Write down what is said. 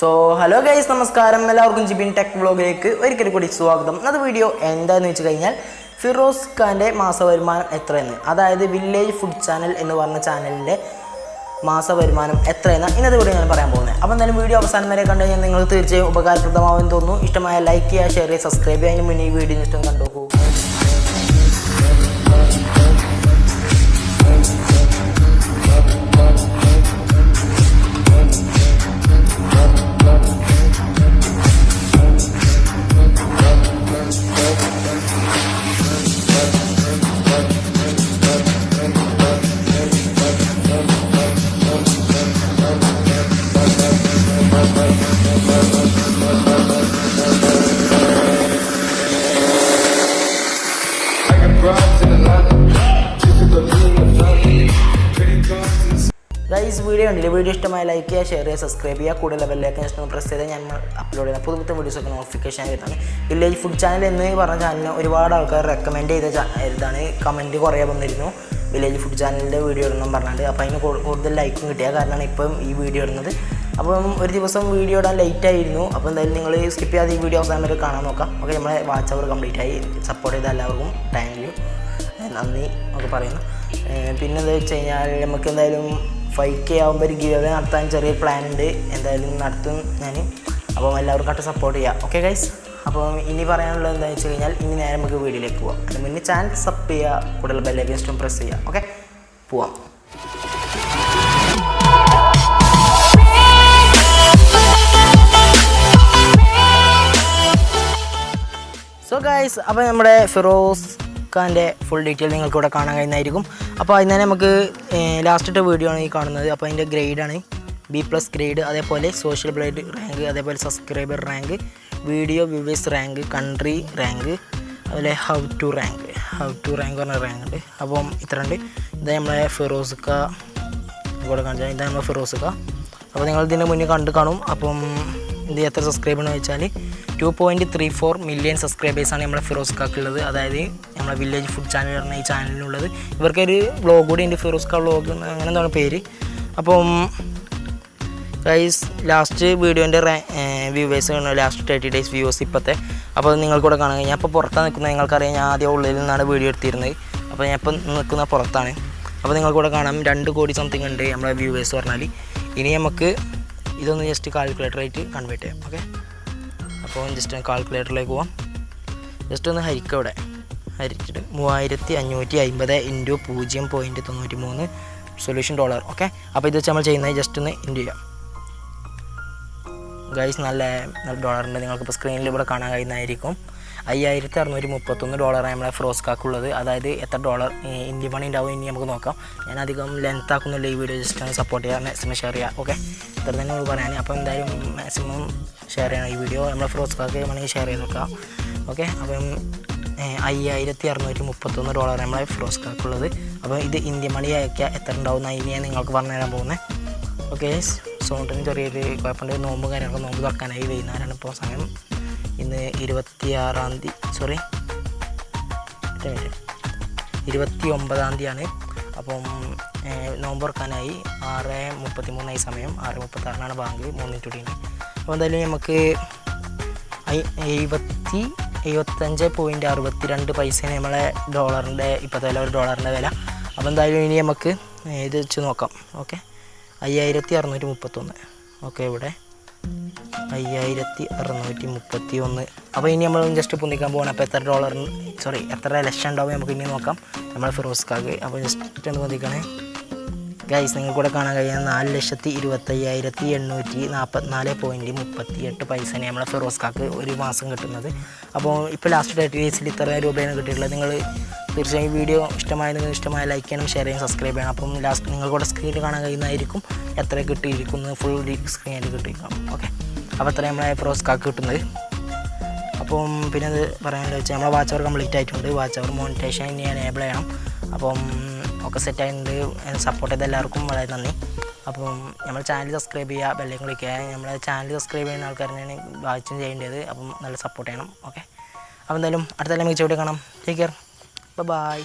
So, hello guys, namaskaram. എല്ലാവർക്കും jibintechvlog-ലേക്ക് ഒരിക്കൽ കൂടി സ്വാഗതം. ഇന്നത്തെ വീഡിയോ എന്താണെന്ന് വെച്ച് കഴിഞ്ഞാൽ ഫിറോസ് ഖാന്റെ മാസവരുമാനം എത്രയെന്ന്, അതായത് വില്ലേജ് ഫുഡ് ചാനൽ എന്ന് പറഞ്ഞ ചാനലിന്റെ മാസവരുമാനം എത്രയെന്ന് ഇന്നത്തെ വീഡിയോ ഞാൻ പറയാൻ പോകുന്നത്. അപ്പോൾ എന്തായാലും വീഡിയോ അവസാനം വരെ കണ്ടു കഴിഞ്ഞാൽ നിങ്ങൾക്ക് തീർച്ചയായും ഉപകാരപ്രദമാവുമെന്ന് തോന്നുന്നു. ഇഷ്ടമായ ലൈക്ക് ചെയ്യുക, ഷെയർ ചെയ്യുക, സബ്സ്ക്രൈബ് ചെയ്യുക. അതിന് മുന്നേ ഈ വീഡിയോ ഇഷ്ടം കണ്ടുനോക്കൂ. ഗൈസ്, വീഡിയോ ഉണ്ടല്ലേ? വീഡിയോ ഇഷ്ടമായി ലൈക്ക് ചെയ്യുക, ഷെയർ ചെയ്യുക, സബ്സ്ക്രൈബ് ചെയ്യുക. കൂടുതൽ ലെവലിലേക്ക് ജസ്റ്റ് പ്രസ് ചെയ്താൽ ഞാൻ അപ്ലോഡ് ചെയ്യുന്ന പുതുപുത്തൻ വീഡിയോസൊക്കെ നോട്ടിഫിക്കേഷൻ വരുന്നതാണ്. വില്ലേജ് ഫുഡ് ചാനൽ എന്ന് പറഞ്ഞ ചാനലിന് ഒരുപാട് ആൾക്കാർ റെക്കമെൻഡ് ചെയ്ത ഇതാണ്. കമൻറ്റ് കുറേ വന്നിരുന്നു വില്ലേജ് ഫുഡ് ചാനലിൻ്റെ വീഡിയോ ഇടണം പറഞ്ഞിട്ട്. അപ്പോൾ അതിന് കൂടുതൽ ലൈക്കും കിട്ടിയ കാരണമാണ് ഇപ്പം ഈ വീഡിയോ ഇടുന്നത്. അപ്പം ഒരു ദിവസം വീഡിയോ ഇടാൻ ലേറ്റ് ആയിരുന്നു. അപ്പോൾ എന്തായാലും നിങ്ങൾ സ്കിപ്പ് ചെയ്യാതെ ഈ വീഡിയോ അവസാനം വരെ കാണാൻ നോക്കാം. ഓക്കെ, നമ്മളെ വാച്ച് അവർ കംപ്ലീറ്റ് ആയി. സപ്പോർട്ട് ചെയ്ത എല്ലാവർക്കും താങ്ക് യു, നന്ദി ഒക്കെ പറയുന്നു. പിന്നെ എന്താ വെച്ച് കഴിഞ്ഞാൽ നമുക്ക് എന്തായാലും 5K ആകുമ്പോൾ ഒരു ഗിവ് അവേ നടത്താൻ ചെറിയ പ്ലാൻ ഉണ്ട്. എന്തായാലും നടത്തും ഞാൻ. അപ്പോൾ എല്ലാവർക്കും സപ്പോർട്ട് ചെയ്യാം. ഓക്കെ ഗൈസ്, അപ്പോൾ ഇനി പറയാനുള്ളത് എന്താണെന്ന് വെച്ച് കഴിഞ്ഞാൽ ഇനി നേരെ നമുക്ക് വീഡിയോയിലേക്ക് പോവാം. അതിന് മുന്നേ ചാനൽ സബ് ചെയ്യുക, കൂടുതൽ ബെല്ലൈക്കൺ പ്രസ് ചെയ്യുക. ഓക്കെ, പോവാം. സോ ഗൈസ്, അപ്പോൾ നമ്മുടെ ഫിറോസ് ഖാൻ്റെ ഫുൾ ഡീറ്റെയിൽ നിങ്ങൾക്ക് ഇവിടെ കാണാൻ കഴിയുന്നതായിരിക്കും. അപ്പോൾ അതിന് തന്നെ നമുക്ക് ലാസ്റ്റത്തെ വീഡിയോ ആണ് ഈ കാണുന്നത്. അപ്പോൾ അതിൻ്റെ ഗ്രേഡാണ് B+ ഗ്രേഡ്, അതേപോലെ സോഷ്യൽ ബ്ലേഡ് റാങ്ക്, അതേപോലെ subscriber rank, video viewers rank, country rank, അതുപോലെ ഹൗ ടു റാങ്ക് പറഞ്ഞ റാങ്ക് ഉണ്ട്. അപ്പം ഇത്ര ഉണ്ട്. ഇത് നമ്മളെ ഫിറോസ് ഖാ ഇവിടെ കാണിച്ചാൽ ഇതാണ് നമ്മളെ ഫിറോസ് ഖാ. അപ്പോൾ നിങ്ങൾ ഇതിന് മുന്നേ കണ്ടു കാണും. അപ്പം ഇത് എത്ര സബ്സ്ക്രൈബ് എന്ന് വെച്ചാൽ 2.34 മില്യൺ സബ്സ്ക്രൈബേഴ്സാണ് നമ്മുടെ ഫിറോസ് ഖാക്കുള്ളത്. അതായത് നമ്മളെ വില്ലേജ് ഫുഡ് ചാനൽ പറഞ്ഞ ഈ ചാനലിനുള്ളത്. ഇവർക്കൊരു വ്ളോഗ് കൂടി ഉണ്ട്, ഫിറോസ് ഖാ വ്ളോഗ് അങ്ങനെ എന്താണ് പേര്. അപ്പം ഗൈസ്, ലാസ്റ്റ് വീഡിയോൻ്റെ വ്യൂവേഴ്സ് ആണ് ലാസ്റ്റ് 30 days വ്യൂവേഴ്സ് ഇപ്പോഴത്തെ. അപ്പോൾ നിങ്ങൾക്കൂടെ കാണാൻ കഴിഞ്ഞാൽ അപ്പോൾ പുറത്താണ് നിൽക്കുന്നത്. നിങ്ങൾക്കറിയാം, ഞാൻ ആദ്യം ഉള്ളിൽ നിന്നാണ് വീഡിയോ എടുത്തിരുന്നത്. അപ്പോൾ ഞാൻ ഇപ്പം നിൽക്കുന്ന പുറത്താണ്. അപ്പോൾ നിങ്ങൾക്കൂടെ കാണാം 2 കോടി സംതിങ് ഉണ്ട് നമ്മളെ വ്യൂവേഴ്സ് പറഞ്ഞാൽ. ഇനി നമുക്ക് ഇതൊന്ന് ജസ്റ്റ് കാൽക്കുലേറ്ററായിട്ട് കൺവേർട്ട് ചെയ്യാം. ഓക്കെ, അപ്പോൾ ജസ്റ്റ് കാൽക്കുലേറ്ററിലേക്ക് പോവാം. ജസ്റ്റ് ഒന്ന് ഹരിക്കുക. ഇവിടെ ഹരിച്ചിട്ട് 3550 × 0.93 സൊല്യൂഷൻ $. ഓക്കെ, അപ്പോൾ ഇത് വെച്ച് നമ്മൾ ചെയ്യുന്നത് ജസ്റ്റ് ഒന്ന് ഇൻറ്റു ചെയ്യാം. ഗൈസ്, നല്ല ഡോളറുണ്ട്. നിങ്ങൾക്കിപ്പോൾ സ്ക്രീനിൽ ഇവിടെ കാണാൻ കഴിയുന്നതായിരിക്കും. $5631 നമ്മളെ ഫിറോസ് ഖാക്കുള്ളത്. അതായത് എത്ര ഡോളർ ഇന്ത്യൻ മണി ഉണ്ടാവും ഇനി നമുക്ക് നോക്കാം. ഞാൻ അധികം ലെങ്ത് ആക്കുന്നില്ല ഈ വീഡിയോ. ജസ്റ്റ് ഒന്ന് സപ്പോർട്ട് ചെയ്യുക, മാക്സിമം ഷെയർ ചെയ്യുക. ഓക്കെ, ഇത്ര തന്നെ പറയാൻ. അപ്പോൾ എന്തായാലും മാക്സിമം ഷെയർ ചെയ്യണം ഈ വീഡിയോ. നമ്മളെ ഫിറോസ് ഖാക്ക് വേണമെങ്കിൽ ഷെയർ ചെയ്ത് നോക്കാം. ഓക്കെ, അപ്പം $5631 നമ്മളെ ഫിറോസ് ഖാക്കുള്ളത്. അപ്പോൾ ഇത് ഇന്ത്യൻ മണി അയക്കുക എത്ര ഉണ്ടാവും ഇനി ഞാൻ നിങ്ങൾക്ക് പറഞ്ഞു തരാൻ പോകുന്നത്. ഓക്കെ, സൗണ്ടിന് ചെറിയൊരു കുഴപ്പമുണ്ട്. നോമ്പ് കാര്യങ്ങളൊക്കെ നോമ്പ് തുറക്കാനായി വൈകുന്നേരമാണ് ഇപ്പോൾ സമയം. ഇന്ന് 29-ാം തീയതിയാണ്. അപ്പം നോമ്പ് തുറക്കാനായി 6:33 സമയം. 6:36 ബാങ്ക്. 3 കൂടി ഉണ്ട്. അപ്പോൾ എന്തായാലും നമുക്ക് 75.62 പൈസ നമ്മളെ ഡോളറിൻ്റെ ഇപ്പോഴത്തെ വില, ഒരു ഡോളറിൻ്റെ വില. അപ്പോൾ എന്തായാലും ഇനി നമുക്ക് ഇത് വെച്ച് നോക്കാം. ഓക്കെ, 5631. ഓക്കെ, ഇവിടെ 5631. അപ്പോൾ ഇനി നമ്മൾ ജസ്റ്റ് പൊന്തിക്കാൻ പോകണം. അപ്പോൾ എത്ര ലക്ഷം ഉണ്ടാവും നമുക്ക് ഇനി നോക്കാം നമ്മളെ ഫിറോസ് ഖാക്ക്. അപ്പോൾ ജസ്റ്റ് ഒന്ന് പൊന്തിക്കണേ ഗൈസ്. നിങ്ങൾക്കൂടെ കാണാൻ കഴിയുന്ന 4,25,844.38 പൈസയാണ് നമ്മളെ ഫിറോസ് ഖാക്ക് ഒരു മാസം കിട്ടുന്നത്. അപ്പോൾ ഇപ്പോൾ ലാസ്റ്റ് 30 days ഇത്ര രൂപയാണ് കിട്ടിയിട്ടുള്ളത്. നിങ്ങൾ തീർച്ചയായും വീഡിയോ ഇഷ്ടമായ ലൈക്ക് ചെയ്യണം, ഷെയർ ചെയ്യണം, സബ്സ്ക്രൈബ് ചെയ്യണം. അപ്പം ലാസ്റ്റ് നിങ്ങൾക്കൂടെ സ്ക്രീനിൽ കാണാൻ കഴിയുന്നതായിരിക്കും എത്ര കിട്ടിയിരിക്കുന്നത്. ഫുൾ സ്ക്രീനായിട്ട് കിട്ടിയിരിക്കണം. ഓക്കെ, അപ്പോൾ അത്ര നമ്മളെ ഫിറോസ് ഖാക്ക് കിട്ടുന്നത്. അപ്പം പിന്നെ അത് പറയാനുള്ളത് വെച്ചാൽ നമ്മളെ വാച്ച് അവർ കംപ്ലീറ്റ് ആയിട്ടുണ്ട്. വാച്ച് അവർ മോണിറ്റൈസേഷൻ ഇനി എനേബിൾ ചെയ്യണം. അപ്പം ഒക്കെ സെറ്റായിട്ടുണ്ട്. സപ്പോർട്ട് ചെയ്ത എല്ലാവർക്കും വളരെ നന്ദി. അപ്പം നമ്മൾ ചാനൽ സബ്സ്ക്രൈബ് ചെയ്യുക, ബെല്ലൈക്കൺ ക്ലിക്ക് ചെയ്യുക. നമ്മളെ ചാനൽ സബ്സ്ക്രൈബ് ചെയ്യുന്ന ആൾക്കാരെയാണ് വാച്ചും ചെയ്യേണ്ടത്. അപ്പം നല്ല സപ്പോർട്ട് ചെയ്യണം. ഓക്കെ, അപ്പോൾ എന്തായാലും അടുത്ത മികച്ച വീഡിയോ കാണാം. Take care, by.